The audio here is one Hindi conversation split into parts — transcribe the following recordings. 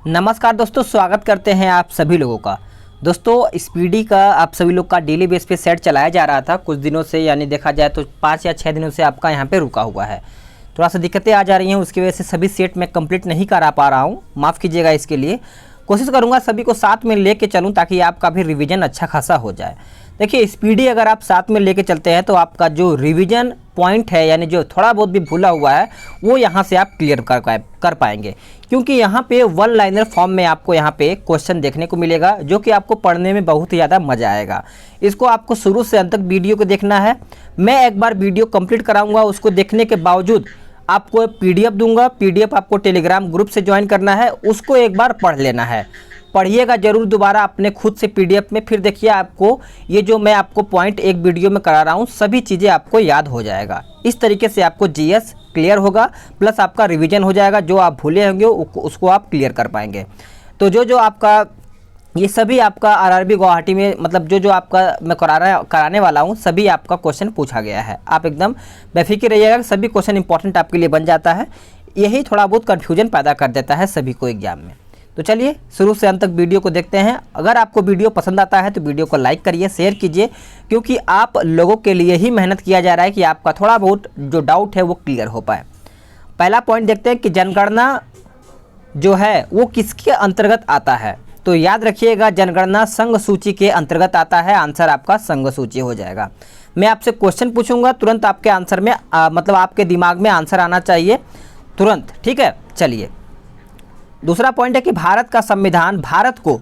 नमस्कार दोस्तों, स्वागत करते हैं आप सभी लोगों का। दोस्तों स्पीडी का आप सभी लोग का डेली बेस पे सेट चलाया जा रहा था कुछ दिनों से, यानी देखा जाए तो 5 या 6 दिनों से आपका यहाँ पे रुका हुआ है। थोड़ा सा दिक्कतें आ जा रही हैं, उसकी वजह से सभी सेट मैं कंप्लीट नहीं करा पा रहा हूँ, माफ़ कीजिएगा इसके लिए। कोशिश करूँगा सभी को साथ में लेके चलूँ ताकि आपका भी रिवीजन अच्छा खासा हो जाए। देखिए स्पीडी अगर आप साथ में लेके चलते हैं तो आपका जो रिवीजन पॉइंट है, यानी जो थोड़ा बहुत भी भूला हुआ है, वो यहाँ से आप क्लियर कर पाएंगे। क्योंकि यहाँ पे वन लाइनर फॉर्म में आपको यहाँ पे क्वेश्चन देखने को मिलेगा जो कि आपको पढ़ने में बहुत ही ज़्यादा मज़ा आएगा। इसको आपको शुरू से अंत तक वीडियो को देखना है। मैं एक बार वीडियो कंप्लीट कराऊंगा, उसको देखने के बावजूद आपको पीडीएफ दूंगा। पीडीएफ आपको टेलीग्राम ग्रुप से ज्वाइन करना है, उसको एक बार पढ़ लेना है। पढ़िएगा जरूर दोबारा अपने खुद से पीडीएफ में, फिर देखिए आपको ये जो मैं आपको पॉइंट एक वीडियो में करा रहा हूँ सभी चीज़ें आपको याद हो जाएगा। इस तरीके से आपको जीएस क्लियर होगा, प्लस आपका रिवीजन हो जाएगा। जो आप भूले होंगे उसको आप क्लियर कर पाएंगे। तो जो आपका ये सभी आपका आरआरबी गुवाहाटी में, मतलब जो आपका मैं कराने वाला हूँ, सभी आपका क्वेश्चन पूछा गया है। आप एकदम बेफिक्र रहिएगा, सभी क्वेश्चन इंपॉर्टेंट आपके लिए बन जाता है। यही थोड़ा बहुत कन्फ्यूजन पैदा कर देता है सभी को एग्जाम में। तो चलिए शुरू से अंत तक वीडियो को देखते हैं। अगर आपको वीडियो पसंद आता है तो वीडियो को लाइक करिए, शेयर कीजिए, क्योंकि आप लोगों के लिए ही मेहनत किया जा रहा है कि आपका थोड़ा बहुत जो डाउट है वो क्लियर हो पाए। पहला पॉइंट देखते हैं कि जनगणना जो है वो किसके अंतर्गत आता है। तो याद रखिएगा, जनगणना संघ सूची के अंतर्गत आता है। आंसर आपका संघ सूची हो जाएगा। मैं आपसे क्वेश्चन पूछूंगा, तुरंत आपके आंसर में मतलब आपके दिमाग में आंसर आना चाहिए तुरंत, ठीक है। चलिए दूसरा पॉइंट है कि भारत का संविधान भारत को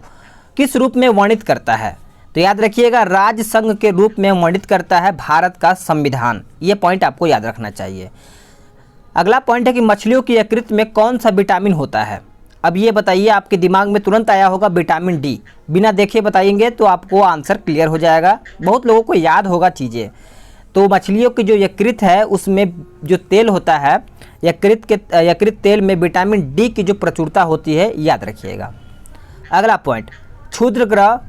किस रूप में वर्णित करता है। तो याद रखिएगा, राज्य संघ के रूप में वर्णित करता है भारत का संविधान। ये पॉइंट आपको याद रखना चाहिए। अगला पॉइंट है कि मछलियों की यकृत में कौन सा विटामिन होता है। अब ये बताइए, आपके दिमाग में तुरंत आया होगा विटामिन डी। बिना देखे बताएंगे तो आपको आंसर क्लियर हो जाएगा। बहुत लोगों को याद होगा चीज़ें। तो मछलियों की जो यकृत है उसमें जो तेल होता है, यकृत तेल में विटामिन डी की जो प्रचुरता होती है, याद रखिएगा। अगला पॉइंट, क्षुद्र ग्रह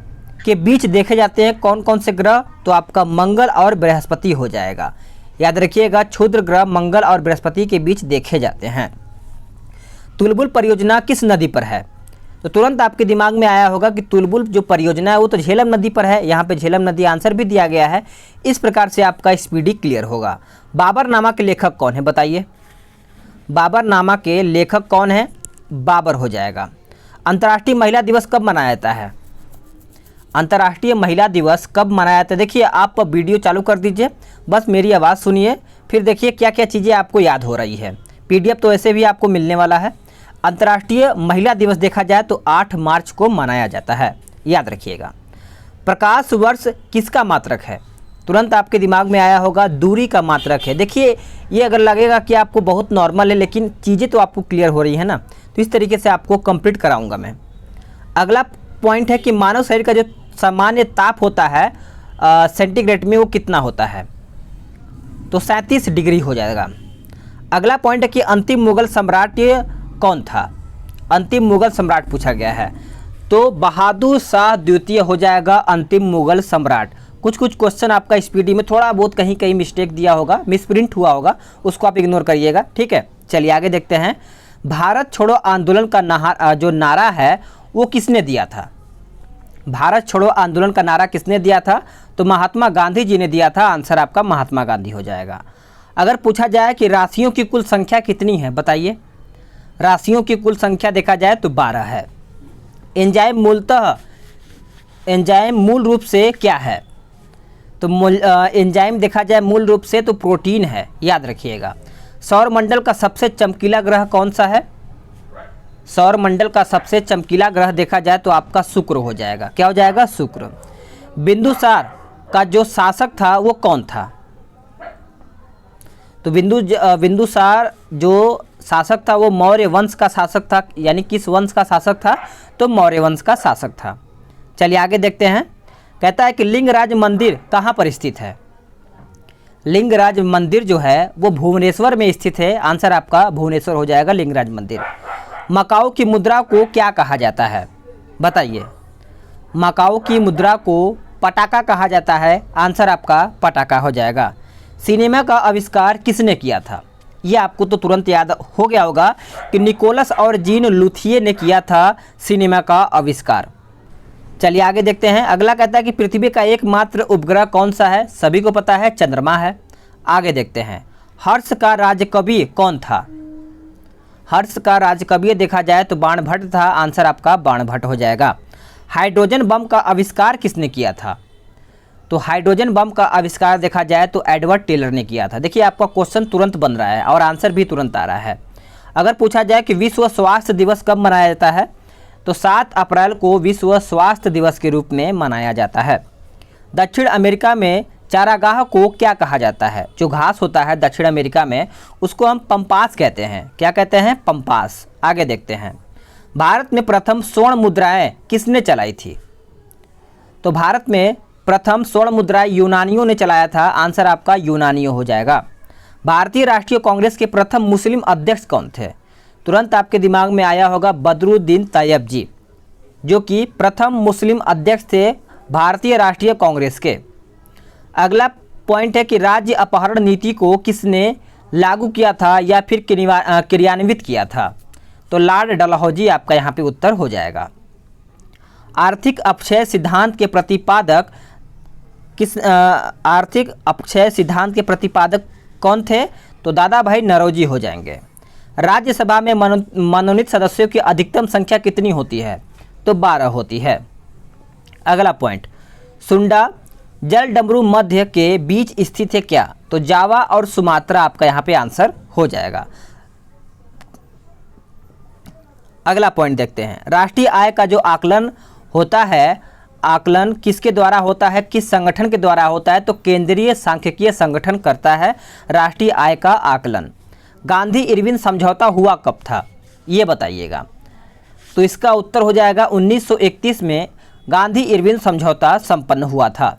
के बीच देखे जाते हैं कौन कौन से ग्रह। तो आपका मंगल और बृहस्पति हो जाएगा। याद रखिएगा, क्षुद्र ग्रह मंगल और बृहस्पति के बीच देखे जाते हैं। तुलबुल परियोजना किस नदी पर है। तो तुरंत आपके दिमाग में आया होगा कि तुलबुल जो परियोजना है वो तो झेलम नदी पर है। यहाँ पे झेलम नदी आंसर भी दिया गया है। इस प्रकार से आपका स्पीडी क्लियर होगा। बाबरनामा के लेखक कौन है बताइए। बाबरनामा के लेखक कौन है, बाबर हो जाएगा। अंतर्राष्ट्रीय महिला दिवस कब मनाया जाता है। अंतर्राष्ट्रीय महिला दिवस कब मनाया जाता है। देखिए आप वीडियो चालू कर दीजिए, बस मेरी आवाज़ सुनिए, फिर देखिए क्या क्या चीज़ें आपको याद हो रही है। पीडीएफ तो ऐसे भी आपको मिलने वाला है। अंतर्राष्ट्रीय महिला दिवस देखा जाए तो 8 मार्च को मनाया जाता है, याद रखिएगा। प्रकाश वर्ष किसका मात्रक है। तुरंत आपके दिमाग में आया होगा दूरी का मात्रक है। देखिए ये अगर लगेगा कि आपको बहुत नॉर्मल है, लेकिन चीज़ें तो आपको क्लियर हो रही है ना, तो इस तरीके से आपको कंप्लीट कराऊंगा मैं। अगला पॉइंट है कि मानव शरीर का जो सामान्य ताप होता है सेंटीग्रेड में, वो कितना होता है। तो 37 डिग्री हो जाएगा। अगला पॉइंट है कि अंतिम मुगल सम्राट कौन था। अंतिम मुगल सम्राट पूछा गया है, तो बहादुर शाह द्वितीय हो जाएगा अंतिम मुगल सम्राट। कुछ क्वेश्चन आपका स्पीडी में थोड़ा बहुत कहीं कहीं मिस्टेक दिया होगा, मिसप्रिंट हुआ होगा, उसको आप इग्नोर करिएगा, ठीक है। चलिए आगे देखते हैं। भारत छोड़ो आंदोलन का जो नारा है वो किसने दिया था। भारत छोड़ो आंदोलन का नारा किसने दिया था। तो महात्मा गांधी जी ने दिया था। आंसर आपका महात्मा गांधी हो जाएगा। अगर पूछा जाए कि राशियों की कुल संख्या कितनी है बताइए। राशियों की कुल संख्या देखा जाए तो 12 है। एंजाइम मूल रूप से क्या है। तो एंजाइम देखा जाए मूल रूप से तो प्रोटीन है, याद रखिएगा। सौरमंडल का सबसे चमकीला ग्रह कौन सा है। सौरमंडल का सबसे चमकीला ग्रह देखा जाए तो आपका शुक्र हो जाएगा। क्या हो जाएगा, शुक्र। बिंदुसार का जो शासक था वो कौन था। तो बिंदुसार जो शासक था वो मौर्य वंश का शासक था। यानी किस वंश का शासक था, तो मौर्य वंश का शासक था। चलिए आगे देखते हैं। कहता है कि लिंगराज मंदिर कहाँ पर स्थित है। लिंगराज मंदिर जो है वो भुवनेश्वर में स्थित है। आंसर आपका भुवनेश्वर हो जाएगा, लिंगराज मंदिर। मकाऊ की मुद्रा को क्या कहा जाता है बताइए। मकाऊ की मुद्रा को पटाखा कहा जाता है। आंसर आपका पटाखा हो जाएगा। सिनेमा का आविष्कार किसने किया था। ये आपको तो तुरंत याद हो गया होगा कि निकोलस और जीन लुथिये ने किया था सिनेमा का आविष्कार। चलिए आगे देखते हैं। अगला कहता है कि पृथ्वी का एकमात्र उपग्रह कौन सा है? सभी को पता है, चंद्रमा है। आगे देखते हैं। हर्ष का राजकवि कौन था? हर्ष का राजकवि देखा जाए तो बाणभट्ट था। आंसर आपका बाणभट्ट हो जाएगा। हाइड्रोजन बम का आविष्कार किसने किया था? तो हाइड्रोजन बम का आविष्कार देखा जाए तो एडवर्ड टेलर ने किया था। देखिए आपका क्वेश्चन तुरंत बन रहा है और आंसर भी तुरंत आ रहा है। अगर पूछा जाए कि विश्व स्वास्थ्य दिवस कब मनाया जाता है, तो 7 अप्रैल को विश्व स्वास्थ्य दिवस के रूप में मनाया जाता है। दक्षिण अमेरिका में चारागाह को क्या कहा जाता है? जो घास होता है दक्षिण अमेरिका में, उसको हम पंपास कहते हैं। क्या कहते हैं? पंपास। आगे देखते हैं। भारत में प्रथम स्वर्ण मुद्राएं किसने चलाई थी? तो भारत में प्रथम स्वर्ण मुद्राएं यूनानियों ने चलाया था। आंसर आपका यूनानियों हो जाएगा। भारतीय राष्ट्रीय कांग्रेस के प्रथम मुस्लिम अध्यक्ष कौन थे? तुरंत आपके दिमाग में आया होगा बदरुद्दीन तैयब जी, जो कि प्रथम मुस्लिम अध्यक्ष थे भारतीय राष्ट्रीय कांग्रेस के। अगला पॉइंट है कि राज्य अपहरण नीति को किसने लागू किया था या फिर क्रियान्वित किया था? तो लॉर्ड डलहौजी आपका यहाँ पे उत्तर हो जाएगा। आर्थिक अपक्षय सिद्धांत के प्रतिपादक आर्थिक अपक्षय सिद्धांत के प्रतिपादक कौन थे? तो दादा भाई नौरोजी हो जाएंगे। राज्यसभा में मनोनीत सदस्यों की अधिकतम संख्या कितनी होती है? तो 12 होती है। अगला पॉइंट, सुंडा जल डमरू मध्य के बीच स्थित है क्या? तो जावा और सुमात्रा आपका यहाँ पे आंसर हो जाएगा। अगला पॉइंट देखते हैं। राष्ट्रीय आय का जो आकलन होता है, आकलन किसके द्वारा होता है, किस संगठन के द्वारा होता है? तो केंद्रीय सांख्यिकीय संगठन करता है राष्ट्रीय आय का आकलन। गांधी इरविन समझौता हुआ कब था, ये बताइएगा। तो इसका उत्तर हो जाएगा 1931 में गांधी इरविन समझौता संपन्न हुआ था।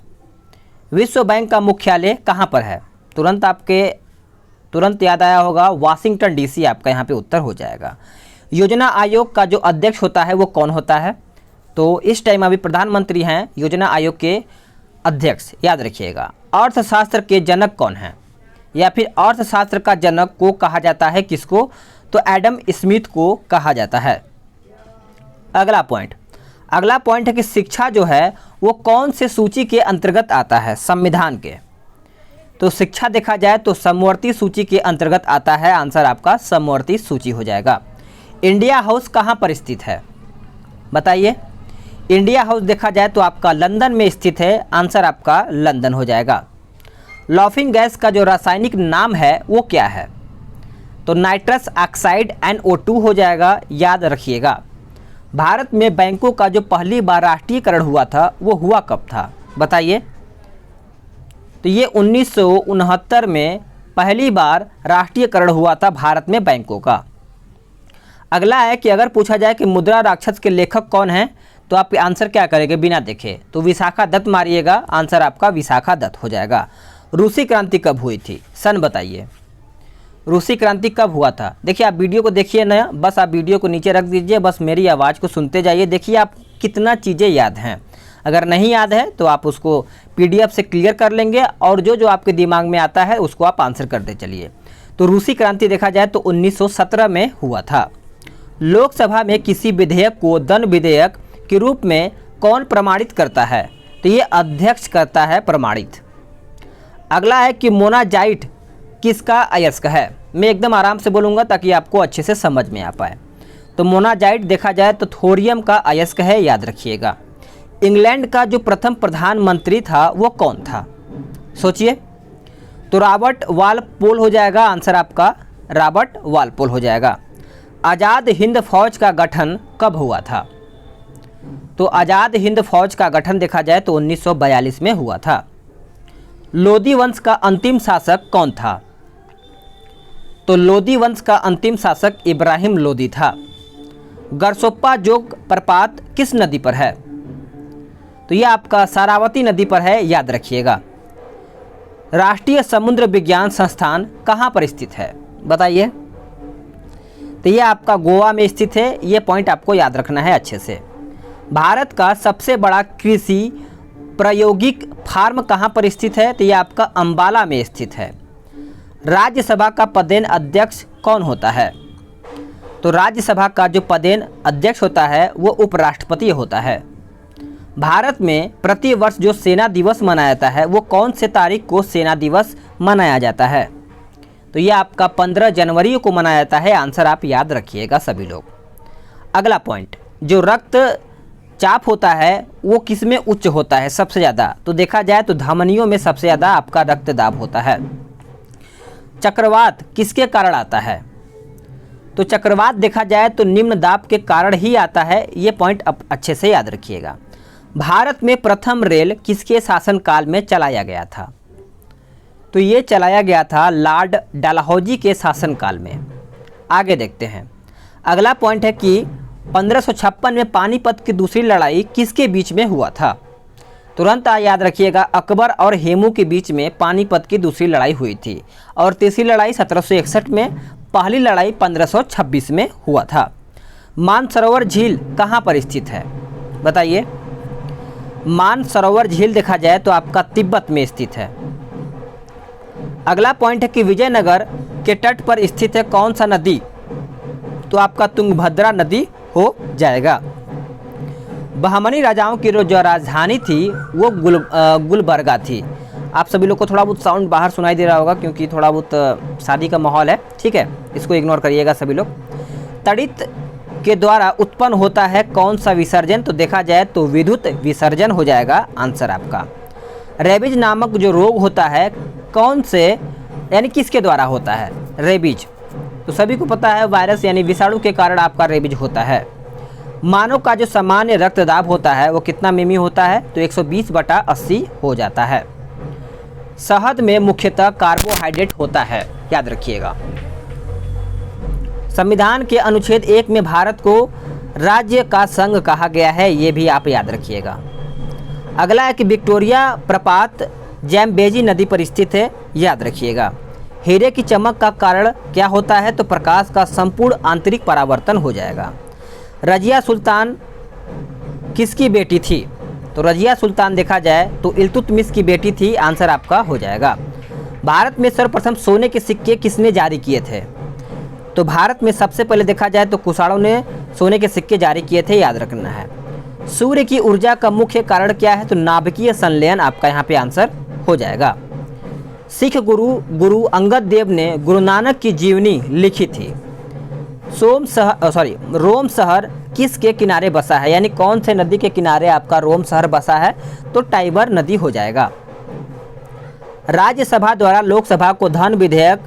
विश्व बैंक का मुख्यालय कहाँ पर है? तुरंत याद आया होगा, वाशिंगटन डीसी आपका यहाँ पे उत्तर हो जाएगा। योजना आयोग का जो अध्यक्ष होता है वो कौन होता है? तो इस टाइम अभी प्रधानमंत्री हैं योजना आयोग के अध्यक्ष, याद रखिएगा। अर्थशास्त्र के जनक कौन हैं, या फिर अर्थशास्त्र का जनक को कहा जाता है किसको? तो एडम स्मिथ को कहा जाता है। अगला पॉइंट है कि शिक्षा जो है वो कौन से सूची के अंतर्गत आता है? संविधान के। तो शिक्षा देखा जाए तो समवर्ती सूची के अंतर्गत आता है। आंसर आपका समवर्ती सूची हो जाएगा। इंडिया हाउस कहाँ पर स्थित है, बताइए। इंडिया हाउस देखा जाए तो आपका लंदन में स्थित है। आंसर आपका लंदन हो जाएगा। लॉफिंग गैस का जो रासायनिक नाम है वो क्या है? तो नाइट्रस ऑक्साइड NO2 हो जाएगा, याद रखिएगा। भारत में बैंकों का जो पहली बार राष्ट्रीयकरण हुआ था वो हुआ कब था, बताइए। तो ये 1969 में पहली बार राष्ट्रीयकरण हुआ था भारत में बैंकों का। अगला है कि अगर पूछा जाए कि मुद्रा राक्षस के लेखक कौन हैं, तो आप आंसर क्या करेंगे बिना देखे? तो विशाखा दत्त मारिएगा। आंसर आपका विशाखा दत्त हो जाएगा। रूसी क्रांति कब हुई थी, सन बताइए। रूसी क्रांति कब हुआ था? देखिए आप वीडियो को देखिए ना, बस आप वीडियो को नीचे रख दीजिए, बस मेरी आवाज़ को सुनते जाइए। देखिए आप कितना चीज़ें याद हैं। अगर नहीं याद है तो आप उसको PDF से क्लियर कर लेंगे और जो आपके दिमाग में आता है उसको आप आंसर करते चलिए। तो रूसी क्रांति देखा जाए तो 1917 में हुआ था। लोकसभा में किसी विधेयक को दंड विधेयक के रूप में कौन प्रमाणित करता है? तो ये अध्यक्ष करता है प्रमाणित। अगला है कि मोनाजाइट किसका अयस्क है? मैं एकदम आराम से बोलूँगा ताकि आपको अच्छे से समझ में आ पाए। तो मोनाजाइट देखा जाए तो थोरियम का अयस्क है, याद रखिएगा। इंग्लैंड का जो प्रथम प्रधानमंत्री था वो कौन था, सोचिए। तो रॉबर्ट वालपोल हो जाएगा। आंसर आपका रॉबर्ट वालपोल हो जाएगा। आज़ाद हिंद फौज का गठन कब हुआ था? तो आज़ाद हिंद फौज का गठन देखा जाए तो 1942 में हुआ था। लोदी वंश का अंतिम शासक कौन था? तो लोदी वंश का अंतिम शासक इब्राहिम लोदी था। गरसोप्पा जोग प्रपात किस नदी पर है? तो यह आपका सारावती नदी पर है, याद रखिएगा। राष्ट्रीय समुद्र विज्ञान संस्थान कहाँ पर स्थित है, बताइए। तो यह आपका गोवा में स्थित है। ये पॉइंट आपको याद रखना है अच्छे से। भारत का सबसे बड़ा कृषि प्रायोगिक फार्म कहाँ पर स्थित है? तो यह आपका अंबाला में स्थित है। राज्यसभा का पदेन अध्यक्ष कौन होता है? तो राज्यसभा का जो पदेन अध्यक्ष होता है वो उपराष्ट्रपति होता है। भारत में प्रति वर्ष जो सेना दिवस मनाया जाता है वो कौन से तारीख को सेना दिवस मनाया जाता है? तो ये आपका 15 जनवरी को मनाया जाता है। आंसर आप याद रखिएगा सभी लोग। अगला पॉइंट, जो रक्त चाप होता है वो किस में उच्च होता है सबसे ज़्यादा? तो देखा जाए तो धमनियों में सबसे ज़्यादा आपका रक्तदाब होता है। चक्रवात किसके कारण आता है? तो चक्रवात देखा जाए तो निम्न दाब के कारण ही आता है। ये पॉइंट अब अच्छे से याद रखिएगा। भारत में प्रथम रेल किसके शासनकाल में चलाया गया था? तो ये चलाया गया था लॉर्ड डलहौजी के शासनकाल में। आगे देखते हैं। अगला पॉइंट है कि 1556 में पानीपत की दूसरी लड़ाई किसके बीच में हुआ था? तुरंत याद रखिएगा, अकबर और हेमू के बीच में पानीपत की दूसरी लड़ाई हुई थी और तीसरी लड़ाई 1761 में, पहली लड़ाई 1526 में हुआ था। मानसरोवर झील कहाँ पर स्थित है? बताइए। मानसरोवर झील देखा जाए तो आपका तिब्बत में स्थित है। अगला पॉइंट है कि विजयनगर के तट पर स्थित है कौन सा नदी? तो आपका तुंगभद्रा नदी हो जाएगा। बहमनी राजाओं की जो राजधानी थी वो गुलबर्गा थी। आप सभी लोग को थोड़ा बहुत साउंड बाहर सुनाई दे रहा होगा क्योंकि थोड़ा बहुत शादी का माहौल है, ठीक है, इसको इग्नोर करिएगा सभी लोग। तड़ित के द्वारा उत्पन्न होता है कौन सा विसर्जन? तो देखा जाए तो विद्युत विसर्जन हो जाएगा आंसर आपका। रेबीज नामक जो रोग होता है कौन से यानी किसके द्वारा होता है? रेबीज तो सभी को पता है वायरस यानी विषाणु के कारण आपका रेबीज होता है। मानव का जो सामान्य रक्तदाब होता है वो कितना मिमी होता है? तो 120/80 हो जाता है। शहद में मुख्यतः कार्बोहाइड्रेट होता है, याद रखिएगा। संविधान के अनुच्छेद 1 में भारत को राज्य का संघ कहा गया है, ये भी आप याद रखिएगा। अगला है कि विक्टोरिया प्रपात जैम्बेजी नदी पर स्थित है, याद रखिएगा। हीरे की चमक का कारण क्या होता है? तो प्रकाश का संपूर्ण आंतरिक परावर्तन हो जाएगा। रजिया सुल्तान किसकी बेटी थी? तो रजिया सुल्तान देखा जाए तो इल्तुतमिश की बेटी थी, आंसर आपका हो जाएगा। भारत में सर्वप्रथम सोने के सिक्के किसने जारी किए थे? तो भारत में सबसे पहले देखा जाए तो कुषाणों ने सोने के सिक्के जारी किए थे, याद रखना है। सूर्य की ऊर्जा का मुख्य कारण क्या है? तो नाभिकीय संलयन आपका यहाँ पे आंसर हो जाएगा। सिख गुरु अंगद देव ने गुरु नानक की जीवनी लिखी थी। रोम शहर किसके किनारे बसा है? यानी कौन से नदी के किनारे आपका रोम शहर बसा है? तो टाइबर नदी हो जाएगा। राज्यसभा द्वारा लोकसभा को धन विधेयक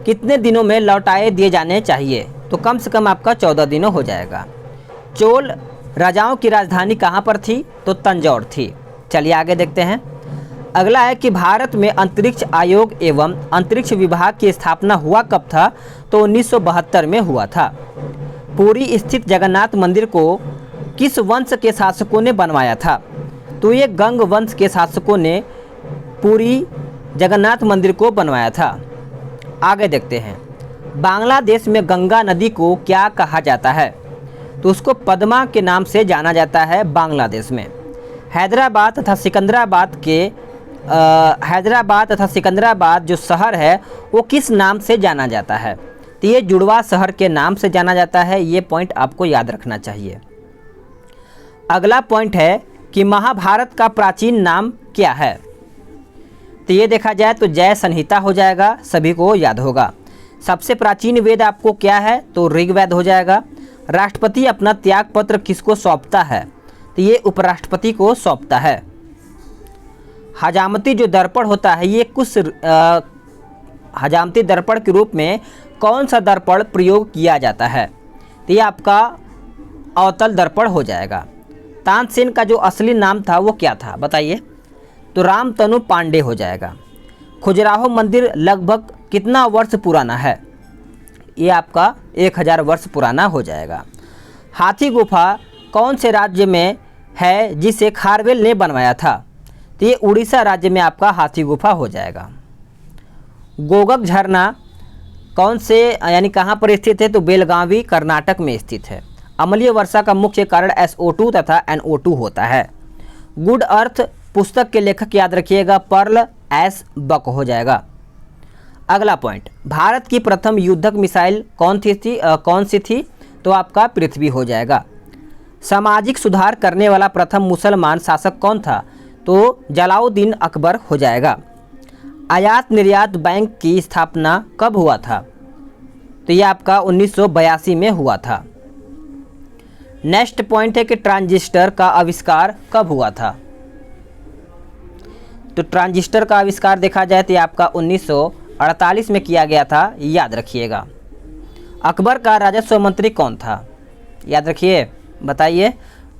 कितने दिनों में लौटाए दिए जाने चाहिए? तो कम से कम आपका 14 दिनों हो जाएगा। चोल राजाओं की राजधानी कहाँ पर थी? तो तंजौर थी। चलिए आगे देखते हैं। अगला है कि भारत में अंतरिक्ष आयोग एवं अंतरिक्ष विभाग की स्थापना हुआ कब था? तो 1972 में हुआ था। पुरी स्थित जगन्नाथ मंदिर को किस वंश के शासकों ने बनवाया था? तो ये गंग वंश के शासकों ने पुरी जगन्नाथ मंदिर को बनवाया था। आगे देखते हैं। बांग्लादेश में गंगा नदी को क्या कहा जाता है? तो उसको पद्मा के नाम से जाना जाता है बांग्लादेश में। हैदराबाद तथा सिकंदराबाद जो शहर है वो किस नाम से जाना जाता है? तो ये जुड़वा शहर के नाम से जाना जाता है। ये पॉइंट आपको याद रखना चाहिए। अगला पॉइंट है कि महाभारत का प्राचीन नाम क्या है? तो ये देखा जाए तो जय संहिता हो जाएगा, सभी को याद होगा। सबसे प्राचीन वेद आपको क्या है? तो ऋग्वेद हो जाएगा। राष्ट्रपति अपना त्याग पत्र किसको सौंपता है? तो ये उपराष्ट्रपति को सौंपता है। हजामती जो दर्पण होता है ये कुछ हजामती दर्पण के रूप में कौन सा दर्पण प्रयोग किया जाता है? तो ये आपका अवतल दर्पण हो जाएगा। तानसेन का जो असली नाम था वो क्या था बताइए? तो रामतनु पांडे हो जाएगा। खजुराहो मंदिर लगभग कितना वर्ष पुराना है? ये आपका 1000 वर्ष पुराना हो जाएगा। हाथी गुफा कौन से राज्य में है जिसे खारवेल ने बनवाया था? तो ये उड़ीसा राज्य में आपका हाथी गुफा हो जाएगा। गोगक झरना कौन से यानी कहाँ पर स्थित है? तो बेलगावी कर्नाटक में स्थित है। अम्लीय वर्षा का मुख्य कारण SO2 तथा NO2 होता है। गुड अर्थ पुस्तक के लेखक याद रखिएगा पर्ल एस बक हो जाएगा। अगला पॉइंट, भारत की प्रथम युद्धक मिसाइल कौन सी थी? तो आपका पृथ्वी हो जाएगा। सामाजिक सुधार करने वाला प्रथम मुसलमान शासक कौन था? तो जलालुद्दीन अकबर हो जाएगा। आयात निर्यात बैंक की स्थापना कब हुआ था? तो ये आपका 1982 में हुआ था। नेक्स्ट पॉइंट है कि ट्रांजिस्टर का आविष्कार कब हुआ था? तो ट्रांजिस्टर का आविष्कार देखा जाए तो ये आपका 1948 में किया गया था, याद रखिएगा। अकबर का राजस्व मंत्री कौन था? याद रखिए, बताइए।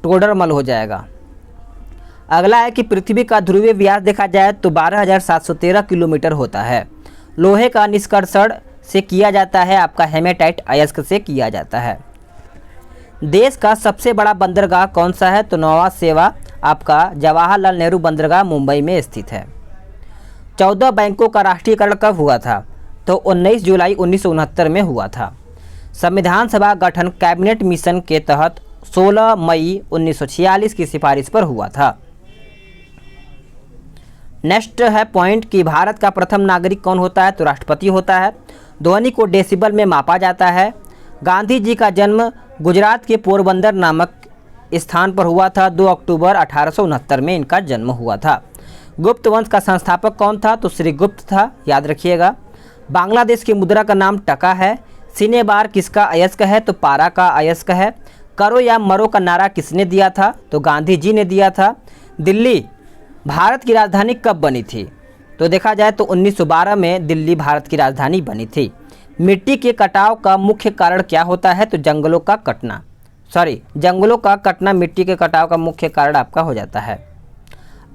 टोडरमल हो जाएगा। अगला है कि पृथ्वी का ध्रुवीय व्यास देखा जाए तो 12,713 किलोमीटर होता है। लोहे का निष्कर्षण से किया जाता है, आपका हेमेटाइट अयस्क से किया जाता है। देश का सबसे बड़ा बंदरगाह कौन सा है? तो नौवा सेवा आपका जवाहरलाल नेहरू बंदरगाह मुंबई में स्थित है। 14 बैंकों का राष्ट्रीयकरण कब हुआ था? तो 19 जुलाई 1969 में हुआ था। संविधान सभा गठन कैबिनेट मिशन के तहत 16 मई 1946 की सिफारिश पर हुआ था। नेक्स्ट है पॉइंट कि भारत का प्रथम नागरिक कौन होता है? तो राष्ट्रपति होता है। ध्वनि को डेसिबल में मापा जाता है। गांधी जी का जन्म गुजरात के पोरबंदर नामक स्थान पर हुआ था। 2 अक्टूबर 1869 में इनका जन्म हुआ था। गुप्त वंश का संस्थापक कौन था? तो श्री गुप्त था, याद रखिएगा। बांग्लादेश की मुद्रा का नाम टका है। सीने बार किसका अयस्क है? तो पारा का अयस्क है। करो या मरो का नारा किसने दिया था? तो गांधी जी ने दिया था। दिल्ली भारत की राजधानी कब बनी थी? तो देखा जाए तो 1912 में दिल्ली भारत की राजधानी बनी थी। मिट्टी के कटाव का मुख्य कारण क्या होता है? तो जंगलों का कटना मिट्टी के कटाव का मुख्य कारण आपका हो जाता है।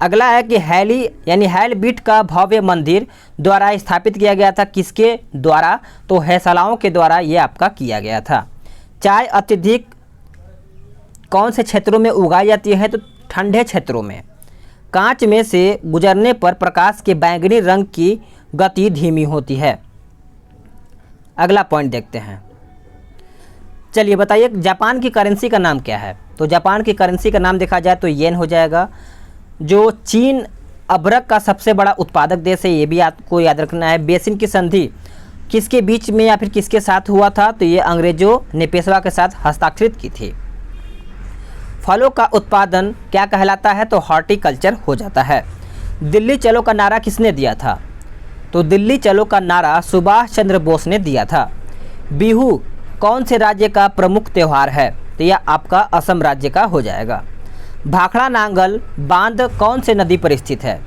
अगला है कि हैली यानी हैलबीट का भव्य मंदिर द्वारा स्थापित किया गया था, किसके द्वारा? तो हैसलाओं के द्वारा ये आपका किया गया था। चाय अत्यधिक कौन से क्षेत्रों में उगाई जाती है? तो ठंडे क्षेत्रों में। कांच में से गुजरने पर प्रकाश के बैंगनी रंग की गति धीमी होती है। अगला पॉइंट देखते हैं। चलिए बताइए, जापान की करेंसी का नाम क्या है? तो जापान की करेंसी का नाम देखा जाए तो येन हो जाएगा। जो चीन अभ्रक का सबसे बड़ा उत्पादक देश है, ये भी आपको याद रखना है। बेसिन की संधि किसके बीच में या फिर किसके साथ हुआ था? तो ये अंग्रेजों ने पेशवा के साथ हस्ताक्षरित की थी। फलों का उत्पादन क्या कहलाता है? तो हॉर्टिकल्चर हो जाता है। दिल्ली चलो का नारा किसने दिया था? तो दिल्ली चलो का नारा सुभाष चंद्र बोस ने दिया था। बिहू कौन से राज्य का प्रमुख त्यौहार है? तो यह आपका असम राज्य का हो जाएगा। भाखड़ा नांगल बांध कौन से नदी पर स्थित है?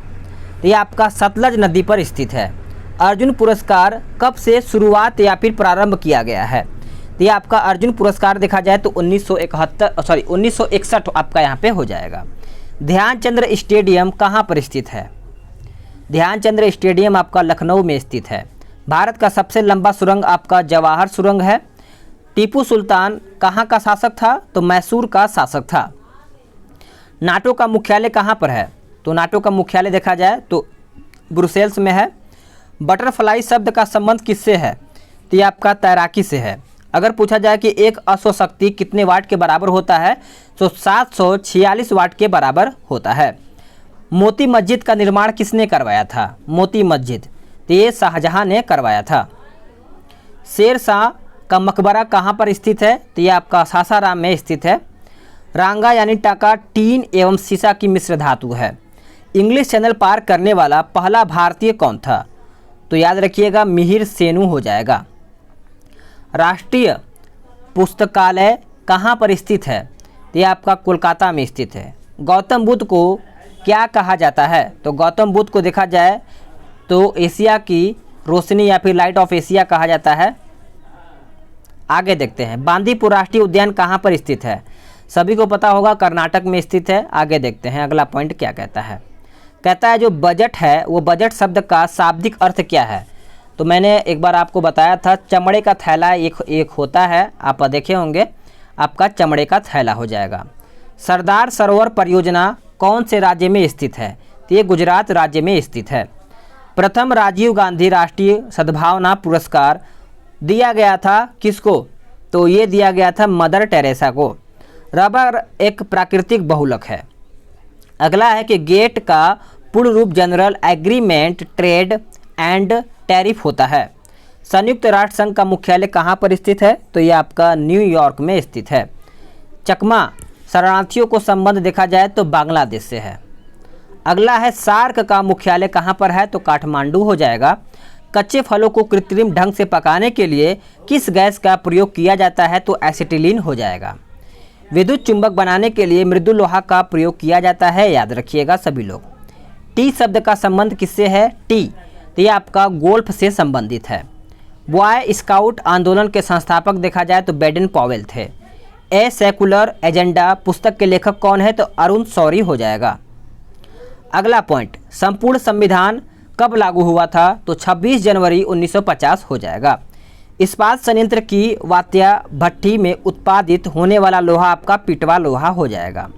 तो यह आपका सतलज नदी पर स्थित है। अर्जुन पुरस्कार कब से शुरुआत या फिर प्रारंभ किया गया है? तो यह आपका अर्जुन पुरस्कार देखा जाए तो 1961 आपका यहाँ पे हो जाएगा। ध्यानचंद्र स्टेडियम कहाँ पर स्थित है? ध्यानचंद्र स्टेडियम आपका लखनऊ में स्थित है। भारत का सबसे लंबा सुरंग आपका जवाहर सुरंग है। टीपू सुल्तान कहाँ का शासक था? तो मैसूर का शासक था। नाटो का मुख्यालय कहाँ पर है? तो नाटो का मुख्यालय देखा जाए तो ब्रुसेल्स में है। बटरफ्लाई शब्द का संबंध किससे है? तो ये आपका तैराकी से है। अगर पूछा जाए कि एक अश्वशक्ति कितने वाट के बराबर होता है? तो 746 वाट के बराबर होता है। मोती मस्जिद का निर्माण किसने करवाया था? मोती मस्जिद तो ये शाहजहां ने करवाया था। शेर शाह का मकबरा कहाँ पर स्थित है? तो ये आपका सासाराम में स्थित है। रांगा यानी टाका टीन एवं सीसा की मिश्र धातु है। इंग्लिश चैनल पार करने वाला पहला भारतीय कौन था? तो याद रखिएगा मिहिर सेनु हो जाएगा। राष्ट्रीय पुस्तकालय कहाँ पर स्थित है? तो ये आपका कोलकाता में स्थित है। गौतम बुद्ध को क्या कहा जाता है? तो गौतम बुद्ध को देखा जाए तो एशिया की रोशनी या फिर लाइट ऑफ एशिया कहा जाता है। आगे देखते हैं, बांदीपुर राष्ट्रीय उद्यान कहाँ पर स्थित है? सभी को पता होगा कर्नाटक में स्थित है। आगे देखते हैं अगला पॉइंट क्या कहता है। कहता है जो बजट है वो बजट शब्द का शाब्दिक अर्थ क्या है? तो मैंने एक बार आपको बताया था, चमड़े का थैला एक होता है, आप देखे होंगे, आपका चमड़े का थैला हो जाएगा। सरदार सरोवर परियोजना कौन से राज्य में स्थित है? तो ये गुजरात राज्य में स्थित है। प्रथम राजीव गांधी राष्ट्रीय सद्भावना पुरस्कार दिया गया था किसको? तो ये दिया गया था मदर टेरेसा को। रबर एक प्राकृतिक बहुलक है। अगला है कि गेट का पूर्ण रूप general agreement trade and tariff होता है। संयुक्त राष्ट्र संघ का मुख्यालय कहाँ पर स्थित है? तो ये आपका न्यूयॉर्क में स्थित है। चकमा शरणार्थियों को संबंध देखा जाए तो बांग्लादेश से है। अगला है सार्क का मुख्यालय कहाँ पर है? तो काठमांडू हो जाएगा। कच्चे फलों को कृत्रिम ढंग से पकाने के लिए किस गैस का प्रयोग किया जाता है? तो एसिटिलीन हो जाएगा। विद्युत चुंबक बनाने के लिए मृदु लोहा का प्रयोग किया जाता है, याद रखिएगा सभी लोग। टी शब्द का संबंध किससे है? टी तो ये आपका गोल्फ से संबंधित है। बॉय स्काउट आंदोलन के संस्थापक देखा जाए तो बेडन पॉवेल थे। ए सेकुलर एजेंडा पुस्तक के लेखक कौन है? तो अरुण शौरी हो जाएगा। अगला पॉइंट, संपूर्ण संविधान कब लागू हुआ था? तो 26 जनवरी 1950 हो जाएगा। इस्पात संयंत्र की वात्या भट्टी में उत्पादित होने वाला लोहा आपका पिटवा लोहा हो जाएगा।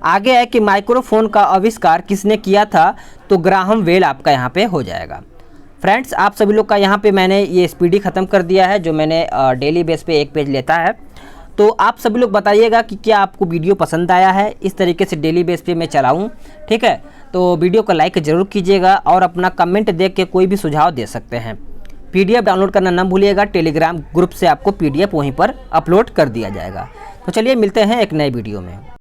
आगे है कि माइक्रोफोन का आविष्कार किसने किया था? तो ग्राहम बेल आपका यहाँ पे हो जाएगा। फ्रेंड्स, आप सभी लोग का यहाँ पे मैंने ये स्पीडी ख़त्म कर दिया है, जो मैंने डेली बेस पे एक पेज लेता है। तो आप सभी लोग बताइएगा कि क्या आपको वीडियो पसंद आया है, इस तरीके से डेली बेस पे मैं चलाऊँ, ठीक है। तो वीडियो को लाइक ज़रूर कीजिएगा और अपना कमेंट देख के कोई भी सुझाव दे सकते हैं। PDF डाउनलोड करना ना भूलिएगा, टेलीग्राम ग्रुप से आपको PDF वहीं पर अपलोड कर दिया जाएगा। तो चलिए मिलते हैं एक नए वीडियो में।